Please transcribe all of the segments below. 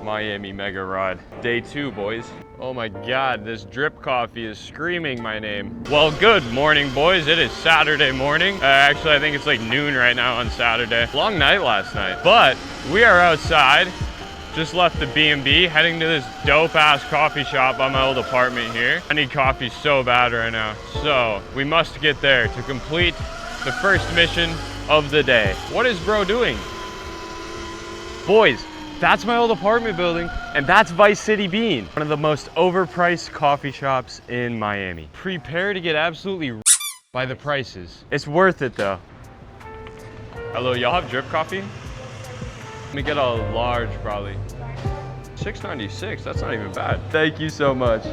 Miami mega ride. Day 2, boys. Oh my God, this drip coffee is screaming my name. Well, good morning, boys. It is Saturday morning. Actually, I think it's like noon right now on Saturday. Long night last night, but we are outside. Just left the B&B, heading to this dope-ass coffee shop by my old apartment here. I need coffee so bad right now. So, we must get there to complete the first mission of the day. What is bro doing? Boys, that's my old apartment building, and that's Vice City Bean, one of the most overpriced coffee shops in Miami. Prepare to get absolutely by the prices. It's worth it though. Hello, y'all have drip coffee? Let me get a large, probably. $6.96, that's not even bad. Thank you so much.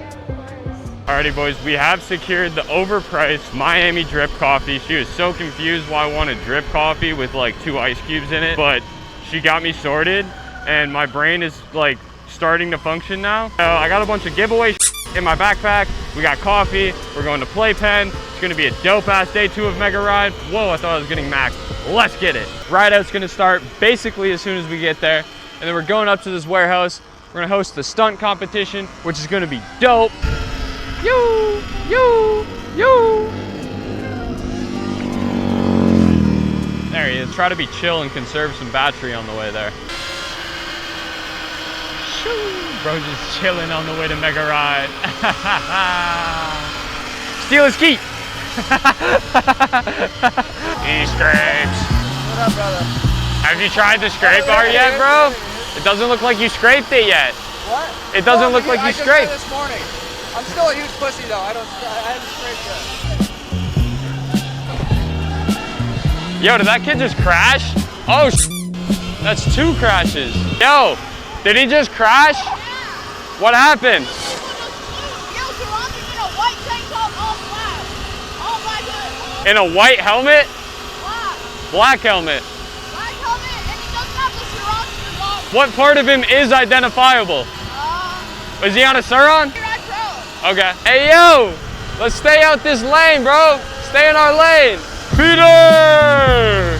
Alrighty, boys, we have secured the overpriced Miami drip coffee. She was so confused why I wanted drip coffee with like 2 ice cubes in it, but she got me sorted, and my brain is like starting to function now. So I got a bunch of giveaway in my backpack. We got coffee, we're going to Playpen. It's gonna be a dope-ass day 2 of Mega Ride. Whoa, I thought I was getting maxed. Let's get it. Rideout's gonna start basically as soon as we get there. And then we're going up to this warehouse. We're gonna host the stunt competition, which is gonna be dope. Yo, yo, yo. There he is. Try to be chill and conserve some battery on the way there. Bro's just chilling on the way to Mega Ride. Steal his key. He scrapes. What up, brother? Have you tried the scrape bar yet, bro? It doesn't look like you scraped it yet. What? It doesn't look like you scraped. I just did this morning. I'm still a huge pussy though. I haven't scraped yet. Yo, did that kid just crash? Oh, that's 2 crashes. Yo, did he just crash? What happened? In a white helmet? Black helmet. Black helmet, and he doesn't have the Surron Ultra Bee. What part of him is identifiable? Is he on a Surron? Okay. Hey, yo, let's stay out this lane, bro. Stay in our lane. Peter!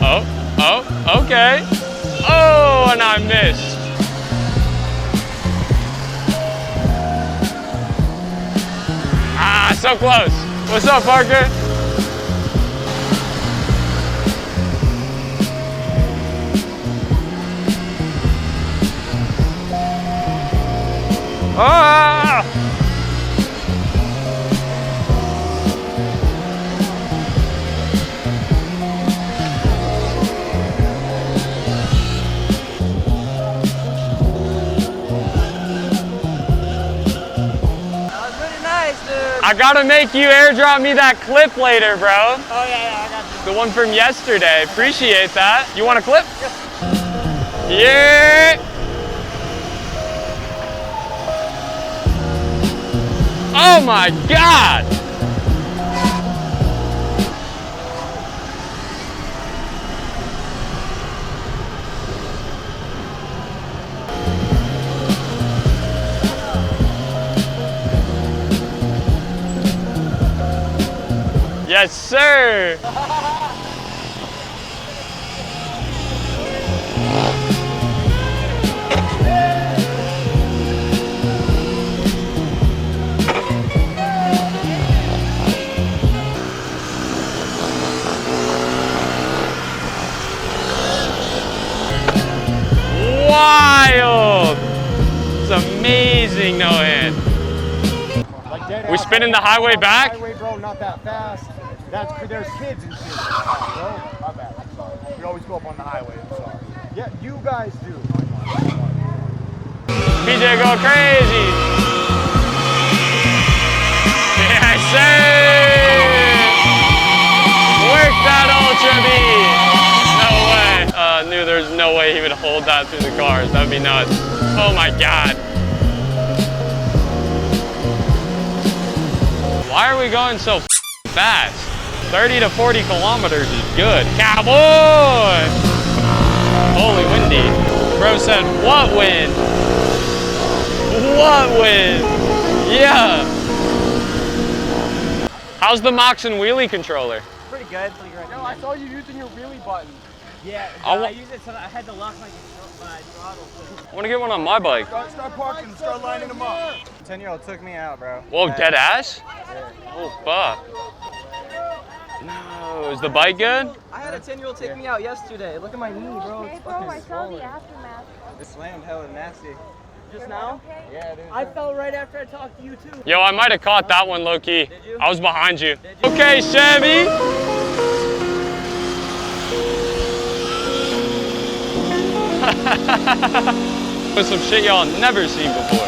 Oh, okay. Oh, and I missed. Ah, so close. What's up, Parker? Ah! I gotta make you airdrop me that clip later, bro. Oh yeah, I got you. The one from yesterday. Appreciate that. You want a clip? Yep. Yeah. Oh my God. Yes, sir. Wild. It's amazing, no hand. Like we spinning the highway back? Highway, bro, not that fast. There's kids and shit. Bro, my bad. I'm sorry. We always go up on the highway. I'm sorry. Yeah, you guys do. PJ go crazy. Yes, sir. Work that Ultra Bee. No way. Knew there's no way he would hold that through the cars. That'd be nuts. Oh my God. Why are we going so fast? 30 to 40 kilometers is good. Cowboy! Holy windy. Bro said, what wind? What wind? Yeah. How's the Mox and wheelie controller? Pretty good. No, I saw you using your wheelie button. Yeah, I use it so that I had to lock my throttle. want to get one on my bike. Start parking, start lining them up. 10-year-old took me out, bro. Whoa, dead ass? Oh, fuck. No, is the bike good? I had a 10-year-old take me out yesterday. Look at my knee, bro. Okay, It's bro, fucking I saw swollen. the aftermath. It slammed hella nasty. Just You're now? okay? Yeah, dude. I fell right after I talked to you too. Yo, I might have caught that one low key. Did you? I was behind you. Did you? Okay, Chevy. With some shit y'all never seen before.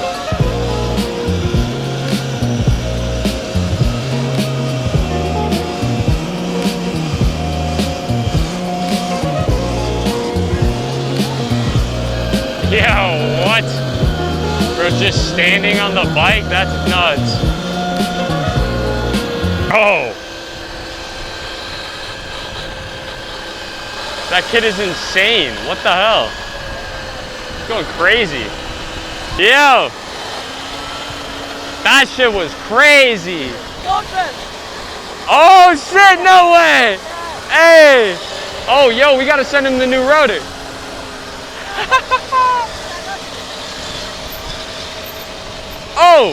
Yeah, what? Bro, just standing on the bike? That's nuts. Oh. That kid is insane. What the hell? He's going crazy. Yo. That shit was crazy. Oh shit, no way. Hey. Oh, yo, we gotta send him the new rotor. Oh!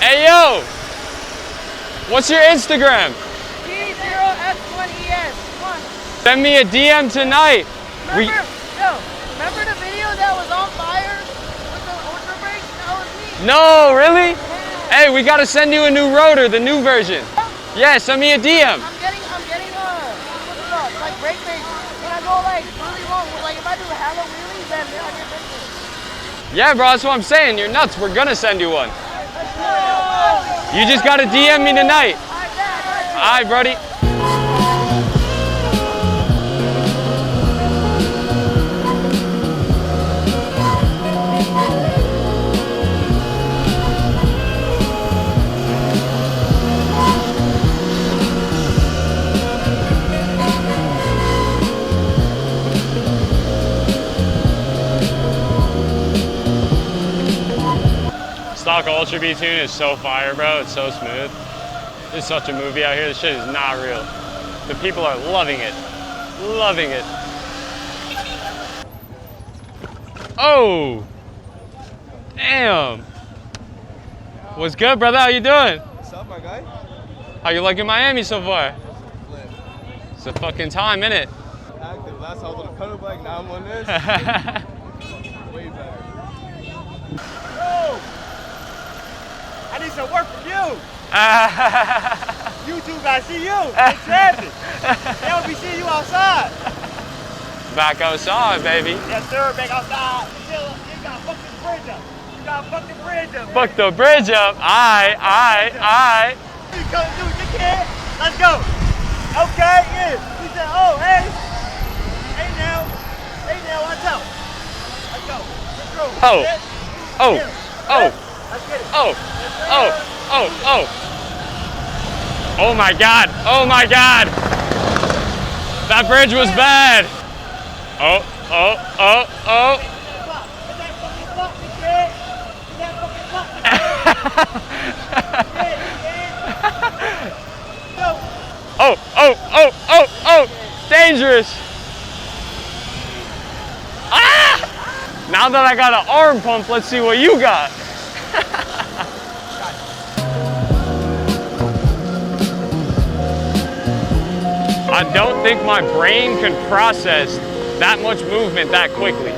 Hey yo! What's your Instagram? P0X1ES. Come on. Send me a DM tonight. Remember the video that was on fire with the Ultra Brakes? That was me. No, really? Hey, we gotta send you a new rotor, the new version. Yeah, send me a DM. I'm getting what's it called? Like brake brakes. When I go like really long, like if I do hella wheelies, then I get brake brakes. Yeah, bro, that's what I'm saying. You're nuts. We're gonna send you one. You just gotta DM me tonight. All right, buddy. Stock Ultra Bee tune is so fire, bro. It's so smooth. It's such a movie out here. This shit is not real. The people are loving it. Loving it. Oh! Damn! What's good, brother? How you doing? What's up, my guy? How you liking Miami so far? It's a fucking time, innit? Active. Last I was on a pedal bike, now I'm on this. Way better. I need some work from you. YouTube, I see you in traffic. They don't be seeing you outside. Back outside, baby. Yes, sir, back outside. You got to fuck this bridge up. You got to fuck the bridge up. Fuck the bridge up. Aye. You come do what you can. Let's go. Okay, yeah. He said, oh, hey. Hey now, watch out. Let's go. Let's go. Oh. Oh. Oh. Let's get it. Oh. Oh my God. Oh my God. That bridge was bad. Oh. Oh. Dangerous. Ah! Now that I got an arm pump, let's see what you got. I don't think my brain can process that much movement that quickly.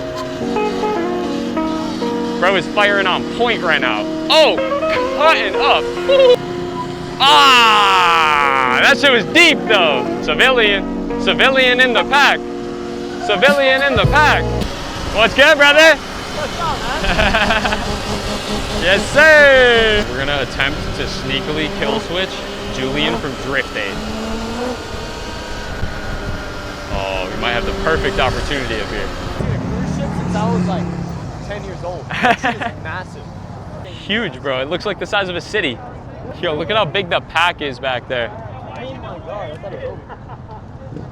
Bro is firing on point right now. Oh, cutting up. Ah, that shit was deep though. Civilian in the pack. Civilian in the pack. What's good, brother? What's up, man? Yes, sir. We're gonna attempt to sneakily kill switch Julian from Drift Aid. Oh, we might have the perfect opportunity up here. Dude, cruise ship since I was like 10 years old. This shit is massive. Huge, bro. It looks like the size of a city. Yo, look at how big the pack is back there. Oh my God, I thought it was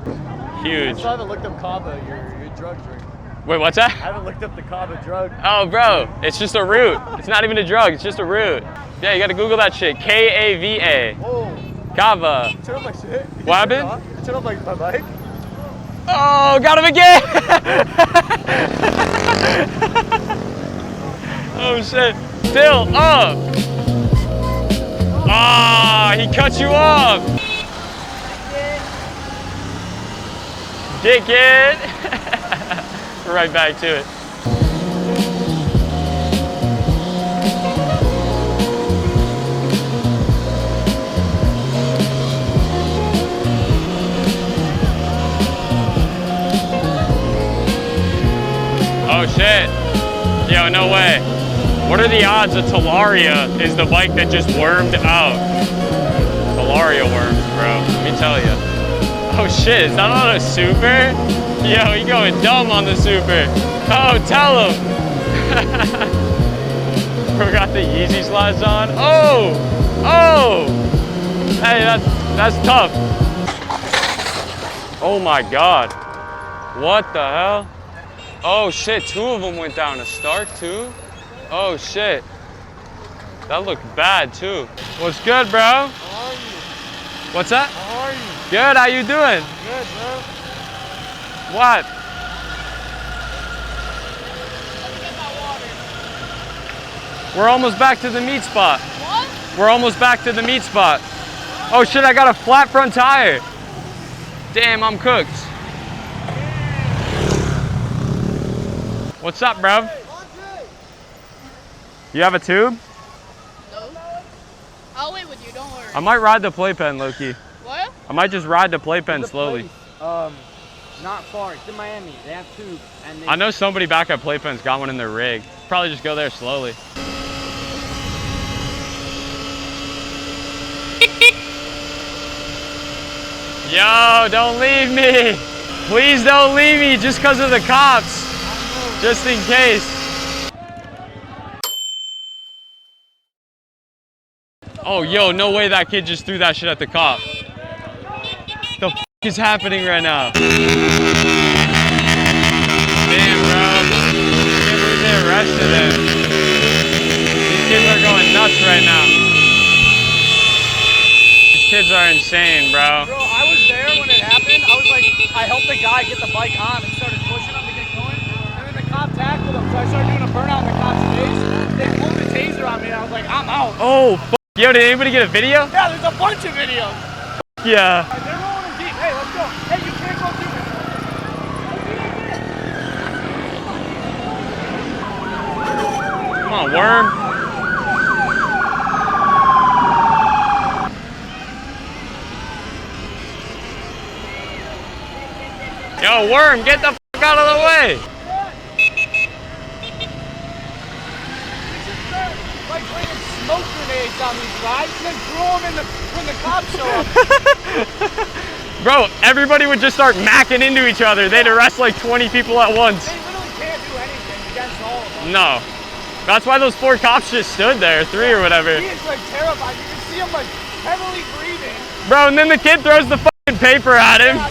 over. Huge. I still haven't looked up Kava, your drug drink. Wait, what's that? I haven't looked up the Kava drug. Oh, bro, it's just a root. It's not even a drug, it's just a root. Yeah, you gotta Google that shit. Kava. Oh, Kava. Turn off my shit. What happened? I turned off my bike. Oh, got him again! Oh shit. Still up. Ah, he cut you off. Get it. We're right back to it. Oh shit. Yo, no way. What are the odds that Talaria is the bike that just wormed out? Talaria worms, bro. Let me tell you. Oh shit, is that on a super? Yo, he going dumb on the super. Oh, tell him. We got the Yeezy slides on. Oh, oh. Hey, that's tough. Oh my God. What the hell? Oh shit, 2 of them went down to start too. Oh shit. That looked bad too. What's good, bro? How are you? What's that? How are you? Good, how you doing? Good, bro. What? We're almost back to the meat spot. What? We're almost back to the meat spot. Oh shit, I got a flat front tire. Damn, I'm cooked. What's up, bruv? You have a tube? No. I'll wait with you, don't worry. I might ride the playpen, low-key. What? I might just ride the playpen slowly. Not far. It's in Miami. They have tubes. And they I know somebody back at Playpen's got one in their rig. Probably just go there slowly. Yo, don't leave me. Please don't leave me just because of the cops. Just in case. Oh, yo, no way that kid just threw that shit at the cop. The f is happening right now? Damn, bro. I can't believe they arrested him. These kids are going nuts right now. These kids are insane, bro. Bro, I was there when it happened. I was like, I helped the guy get the bike on and started pushing him to get going. And then the cop tackled him. So I started doing a burnout in the cop's face. They pulled the taser on me and I was like, I'm out. Oh, f. Yo, did anybody get a video? Yeah, there's a bunch of videos. Yeah. They're rolling them deep. Hey, let's go. Hey, you can't go through it. Come on, worm. Yo, worm, get the f out of the way. Like bringing smoke grenades on these guys and then throw them in when the cops show up. Bro, everybody would just start macking into each other. They'd arrest like 20 people at once. They literally can't do anything against all of them. No. That's why those 4 cops just stood there, 3 or whatever. He is like terrified. You can see him like heavily breathing. Bro, and then the kid throws the fucking paper at him. Yeah,